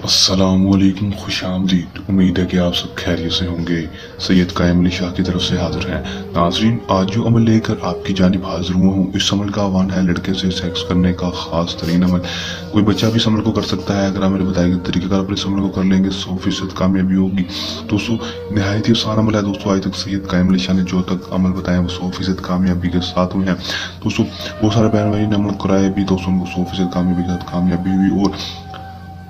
अस्सलाम वालेकुम, खुश आमदीद। उम्मीद है कि आप सब खैरियत से होंगे। सैयद कायम अली शाह की तरफ से हाजिर हैं। नाजरीन, आज जो अमल लेकर आपकी जानिब हाजिर हुआ हूँ, इस अमल का आह्वान है लड़के से सेक्स करने का खास तरीन अमल। कोई बच्चा भी इस अमल को कर सकता है। अगर आप मेरे बताए गए तरीकेकार पर इस अमल को कर लेंगे 100% कामयाबी होगी। दोस्तों, नहायत ही आसान अमल है। दोस्तों, आज तक सैयद कायम अली शाह ने जो तक अमल बताए वो 100% कामयाबी के साथ हुए हैं। दोस्तों, बहुत सारे बहन भाई ने अमल कराए भी, दोस्तों उनको 100% कामयाबी के साथ कामयाबी हुई। और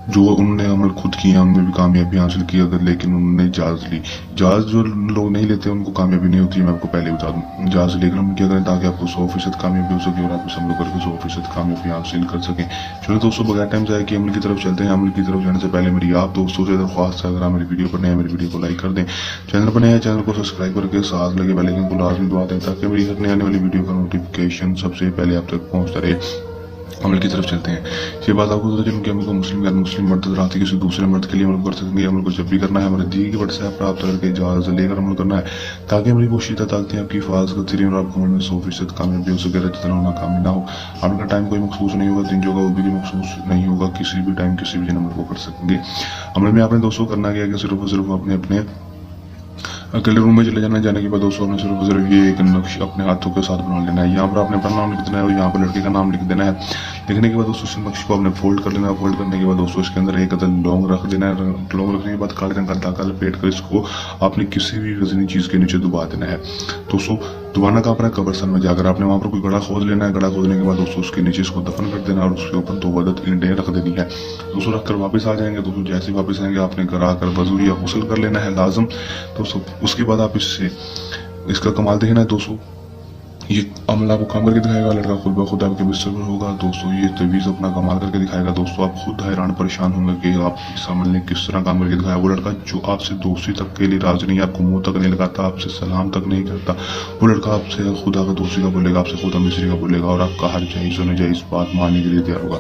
जो उन्होंने अमल खुद किया उनमें भी कामयाबी हासिल की, अगर लेकिन उन्होंने इजाज़त ली। इजाज़त जो लोग नहीं लेते उनको कामयाबी नहीं होती, मैं आपको पहले बता दूं। इजाज़त लेकर हम क्या करें ताकि आपको 100% कामयाबी हो सके और आप इस अमल करके 100% कामयाबी हासिल कर सकें। चलो दोस्तों, बगैर टाइम जाए कि अमल की तरफ चलते हैं। अमल की तरफ जाने से पहले मेरी आप दोस्तों से दरख्वास्त है, अगर आप मेरी वीडियो पर नए हैं मेरी वीडियो को लाइक कर दें, चैनल पर नए हैं चैनल को सब्सक्राइब करके साथ लगे बेल आइकन को लाजमी दबा दें ताकि मेरी हर नई आने वाली वीडियो का नोटिफिकेशन सबसे पहले आप तक पहुँचता रहे। अमल की तरफ चलते हैं। ये बात आपको पता चलूँ कि अमल को मुस्लिम गैर मुस्लिम मर्द राती किसी दूसरे मर्द के लिए अमल कर सकेंगे। अमल को जब भी करना है हमारे दी की व्हाट्सएप पर आप करके इजाज़त लेकर अमल करना है ताकि हमारी पोशीदा ताकतें आपकी हिफाजत करती रहें और आपको अमल में 100% कामयाबी हो सके, जितना नाकामी ना हो। अमल का टाइम कोई मखसूस नहीं होगा, दिन जो होगा वो भी मखसूस नहीं होगा, किसी भी टाइम किसी भी दिन अमल को कर सकेंगे। अमल में आपने दोस्तों करना क्या है कि सिर्फ और सिर्फ अपने अपने अकेले रूम में चले जाना। जाने के बाद दोस्तों आपने सिर्फ ये एक नक्श अपने हाथों के साथ बना लेना है। यहाँ पर आपने अपना नाम लिख देना है और यहाँ पर लड़के का नाम लिख देना है। लिखने के बाद दोस्तों इस नक्श को आपने फोल्ड कर लेना है। फोल्ड करने के बाद दोस्तों इसके अंदर एक अदद लौंग रख देना है। लौंग रखने के बाद काले रंग का धागा लपेट कर इसको आपने किसी भी वजनी चीज़ के नीचे दबा देना है। दोस्तों, दबाना का अपना कब्रिस्तान में जाकर आपने वहाँ पर कोई गड़ा खोद लेना है। गड़ा खोदने के बाद दोस्तों उसके नीचे इसको दफन कर देना और उसके ऊपर 2 अदद ईंटें रख देनी है। दोस्तों रख कर वापस आ जाएंगे। दोस्तों जैसे वापस आएंगे आपने घर आकर वजू या गुस्ल कर लेना है लाजम। दोस्तों उसके बाद आप इसका कमाल देखना है। दोस्तों ये अमल आपको काम करके दिखाएगा। लड़का खुद ब खुद आपके बिस्तर पर होगा। दोस्तों ये तवीज़ अपना कमाल करके दिखाएगा। दोस्तों आप खुद हैरान परेशान होंगे कि आप इस अमल ने किस तरह काम करके दिखाया। वो लड़का जो आपसे दोस्ती तक के लिए राजी नहीं, आपको मुंह तक नहीं लगाता, आपसे सलाम तक नहीं करता, वो लड़का आपसे खुदा का दोस्ती का बोलेगा, आपसे खुदा मिस्री का बोलेगा और आपका हर जायज़ होने जाए इस बात मानने के लिए तैयार होगा।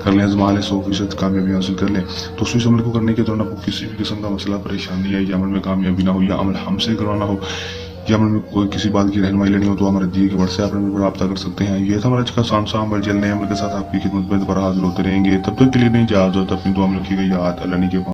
कर लें, आजमा लें, 100% कामयाबी हासिल कर लें। दोस्तों इस अमल को करने के दौरान आपको किसी भी किस्म का मसला परेशानी है या अमल में कामयाबी ना हो या अमल हमसे करवाना हो या अमल में कोई किसी बात की रहनुमाई लेनी हो तो हमारे दिए के व्हाट्सएप नंबर पर रब्ता कर सकते हैं। ये था हमारा आज का आसान सा अमल। जल्द नए अमल के साथ आपकी खिदमत में दोबारा हाजिर होते रहेंगे। तब तक के लिए नहीं इजाज़त, अपनी दुआ में रखिएगा याद। अल्लाह ने के